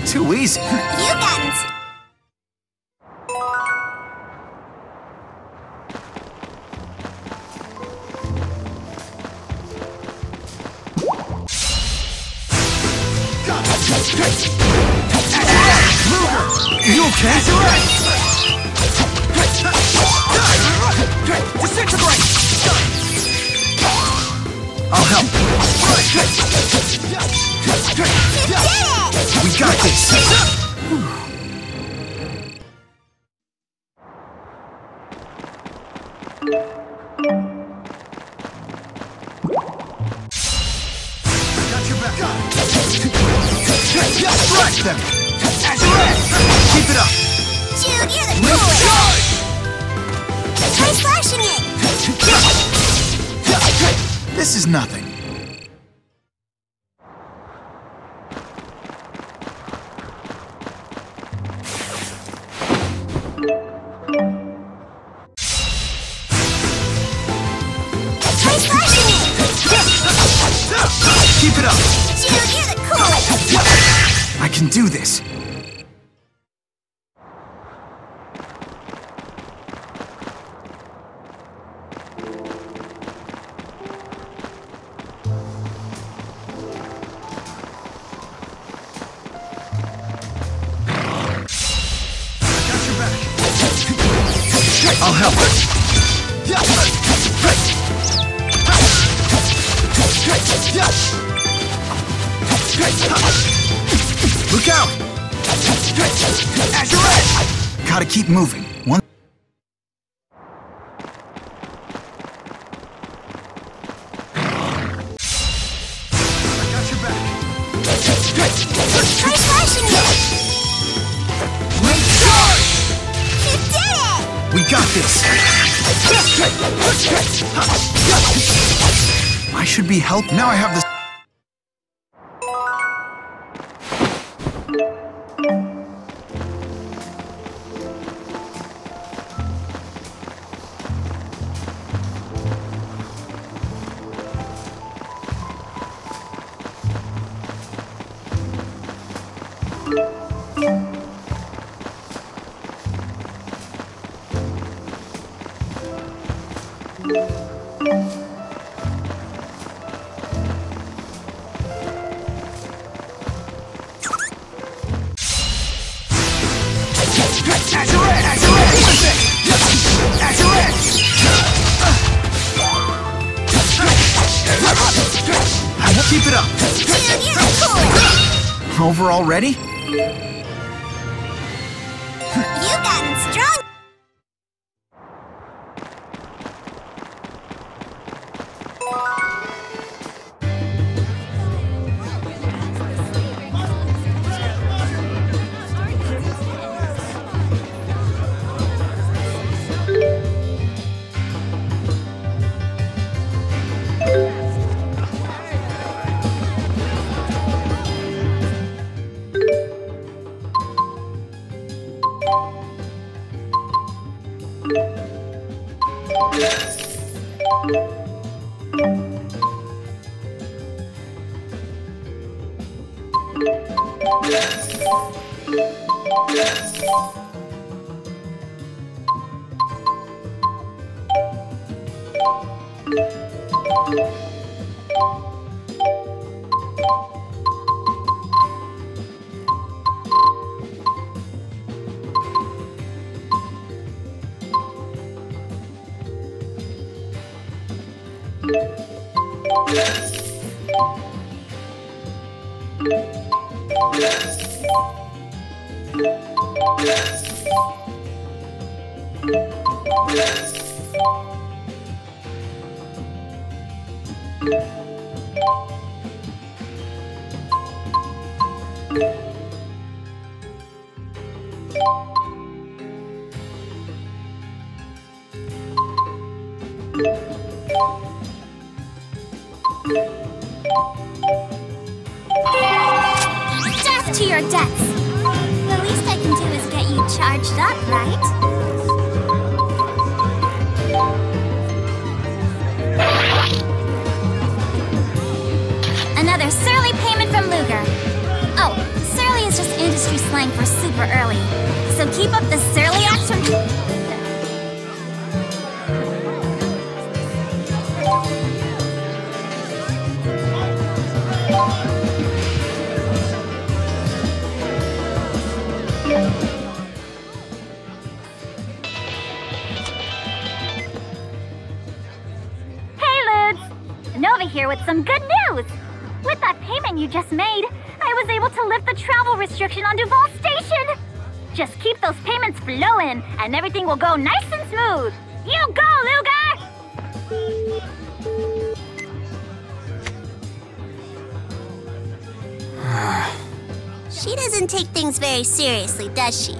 Too easy. You got it. You okay? Disintegrate! I'll help. We got this. Got your back. Strike them. Keep it up. Jude, you're the coolest. Try slashing it. This is nothing. Try slashing it. Keep it up. Jude, you're the coolest. I can do this. I'll help. Look out! Gotta keep moving. One. I got your back. Try slashing it. Late charge! You did it. We got this. I should be helped. Now I have this. Keep it up. Dude, you're the coolest. Over already? You've gotten strong. Death to your debts. The least I can do is get you charged up, right? from Luger. Oh, surly is just industry slang for super early. So keep up the surly acts from... Nova here with some good news! With that payment you just made, I was able to lift the travel restriction on Duval Station! Just keep those payments flowing, and everything will go nice and smooth! You go, Luger! She doesn't take things very seriously, does she?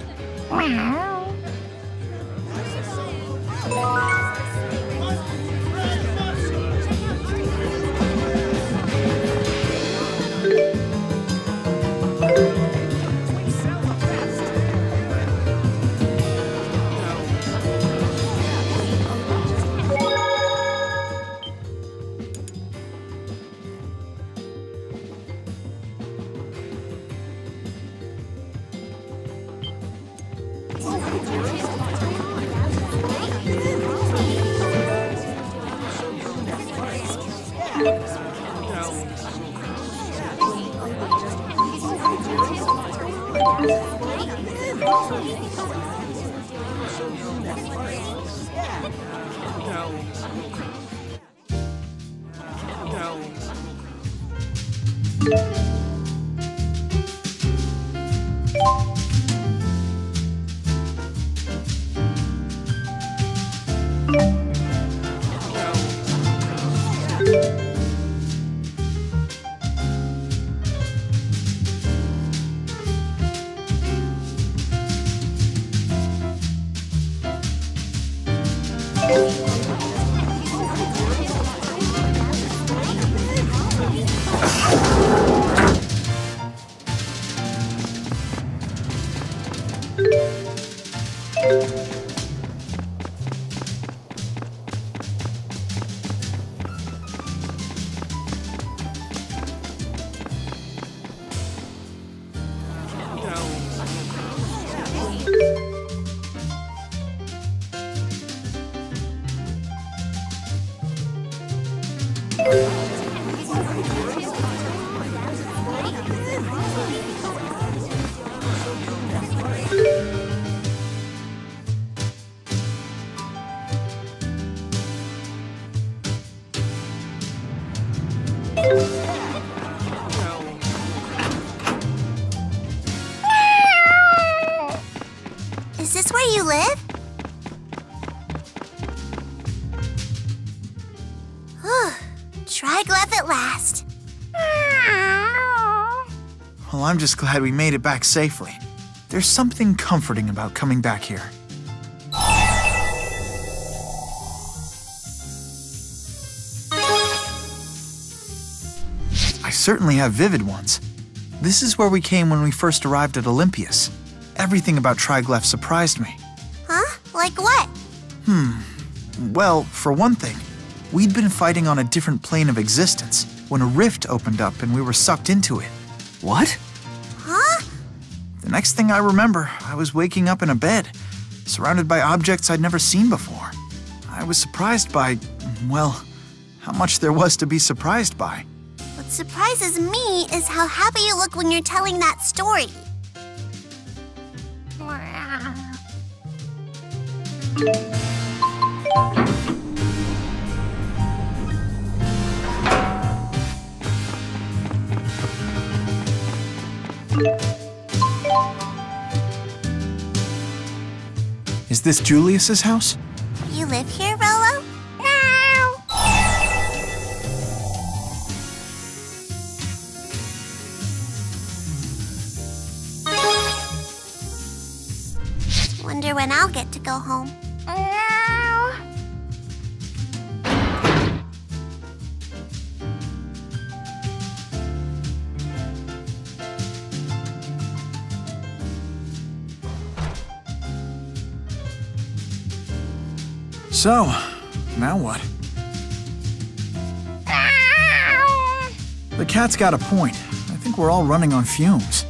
Is this where you live? Triglyph at last. Well, I'm just glad we made it back safely. There's something comforting about coming back here. I certainly have vivid ones. This is where we came when we first arrived at Olympias. Everything about Triglyph surprised me. Huh? Like what? Well, for one thing, we'd been fighting on a different plane of existence when a rift opened up and we were sucked into it. What? Huh? The next thing I remember, I was waking up in a bed, surrounded by objects I'd never seen before. I was surprised by, well, how much there was to be surprised by. What surprises me is how happy you look when you're telling that story. Is this Julius's house? You live here, Rolo? Wonder when I'll get to go home. So, now what? The cat's got a point. I think think we're all running on fumes.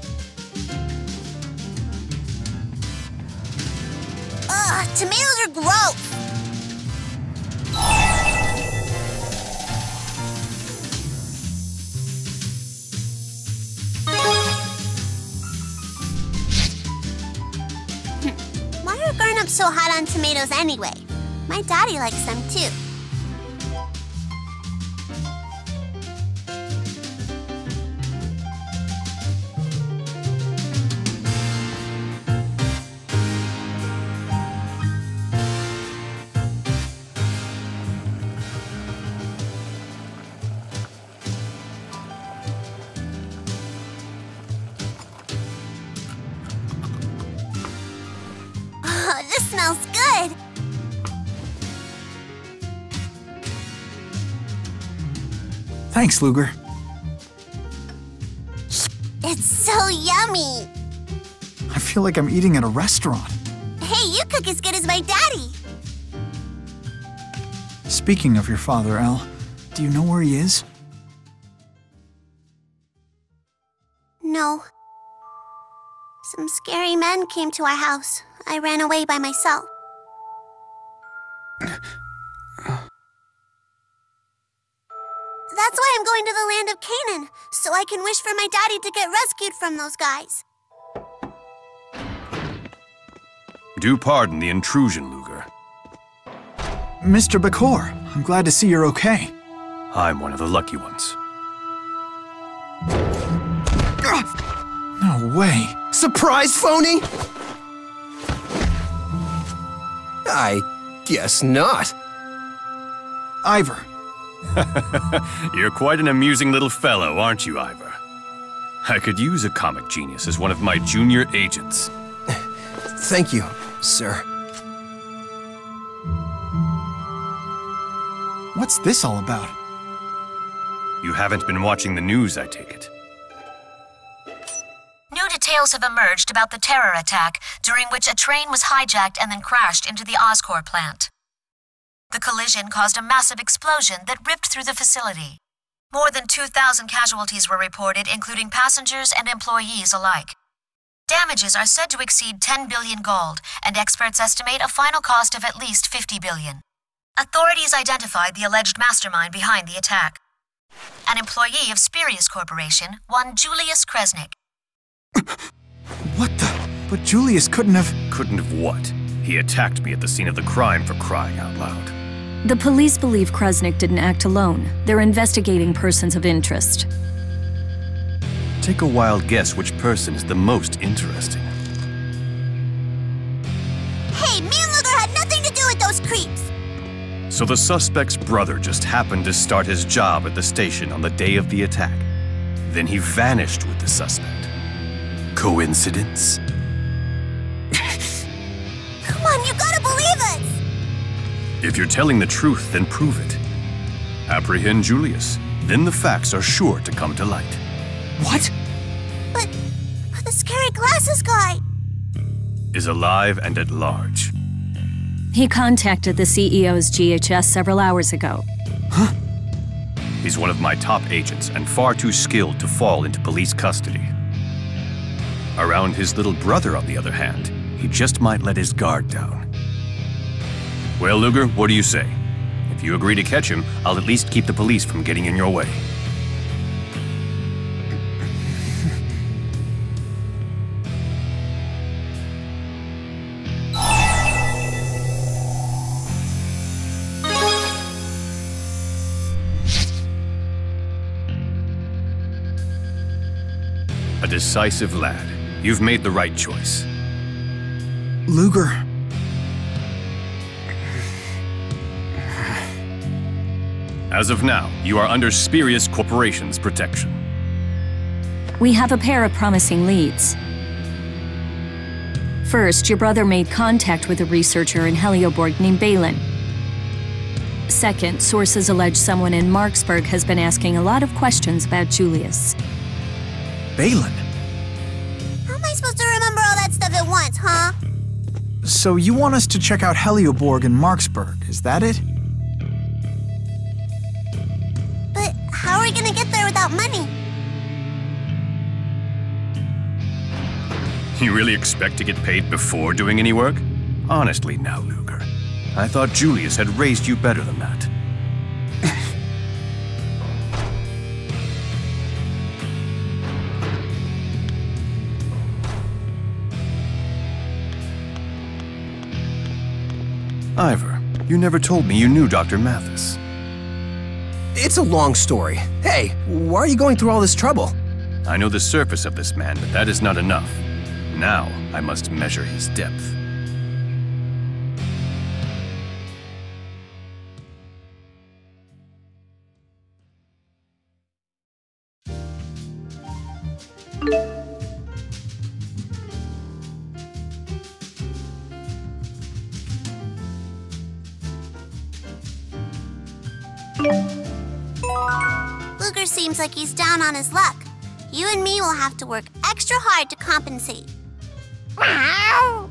Ugh, tomatoes are gross. Why are grown-ups so hot on tomatoes anyway? My daddy likes them too. Oh, this smells good. Thanks, Luger. It's so yummy. I feel like I'm eating at a restaurant. Hey, you cook as good as my daddy. Speaking of your father, Al, do you know where he is? No. Some scary men came to our house. I ran away by myself. That's why I'm going to the land of Canaan, so I can wish for my daddy to get rescued from those guys. Do pardon the intrusion, Luger. Mr. Bakor, I'm glad to see you're okay. I'm one of the lucky ones. No way. Surprise, phony? I guess not. Ivor. You're quite an amusing little fellow, aren't you, Ivor? I could use a comic genius as one of my junior agents. Thank you, sir. What's this all about? You haven't been watching the news, I take it. New details have emerged about the terror attack, during which a train was hijacked and then crashed into the Oscorp plant. The collision caused a massive explosion that ripped through the facility. More than 2,000 casualties were reported, including passengers and employees alike. Damages are said to exceed 10 billion gold, and experts estimate a final cost of at least 50 billion. Authorities identified the alleged mastermind behind the attack. An employee of Spurious Corporation, one Julius Kresnik. What the? But Julius couldn't have... Couldn't have what? He attacked me at the scene of the crime, for crying out loud. The police believe Kresnik didn't act alone. They're investigating persons of interest. Take a wild guess which person is the most interesting. Hey, me and Luger had nothing to do with those creeps. So the suspect's brother just happened to start his job at the station on the day of the attack. Then he vanished with the suspect. Coincidence? Come on, you gotta believe us! If you're telling the truth, then prove it. Apprehend Julius. Then the facts are sure to come to light. What? But the scary glasses guy... Is alive and at large. He contacted the CEO's GHS several hours ago. Huh? He's one of my top agents and far too skilled to fall into police custody. Around his little brother, on the other hand, he just might let his guard down. Well, Luger, what do you say? If you agree to catch him, I'll at least keep the police from getting in your way. A decisive lad. You've made the right choice. Luger. As of now, you are under Spurious Corporation's protection. We have a pair of promising leads. First, your brother made contact with a researcher in Helioborg named Balin. Second, sources allege someone in Marksburg has been asking a lot of questions about Julius. Balin? How am I supposed to remember all that stuff at once, huh? So you want us to check out Helioborg and Marksburg, is that it? But how are we gonna get there without money? You really expect to get paid before doing any work? Honestly now, Luger. I thought Julius had raised you better than that. Ivor, you never told me you knew Dr. Mathis. It's a long story. Hey, why are you going through all this trouble? I know the surface of this man, but that is not enough. Now, I must measure his depth. Luger seems like he's down on his luck. You and me will have to work extra hard to compensate. Meow.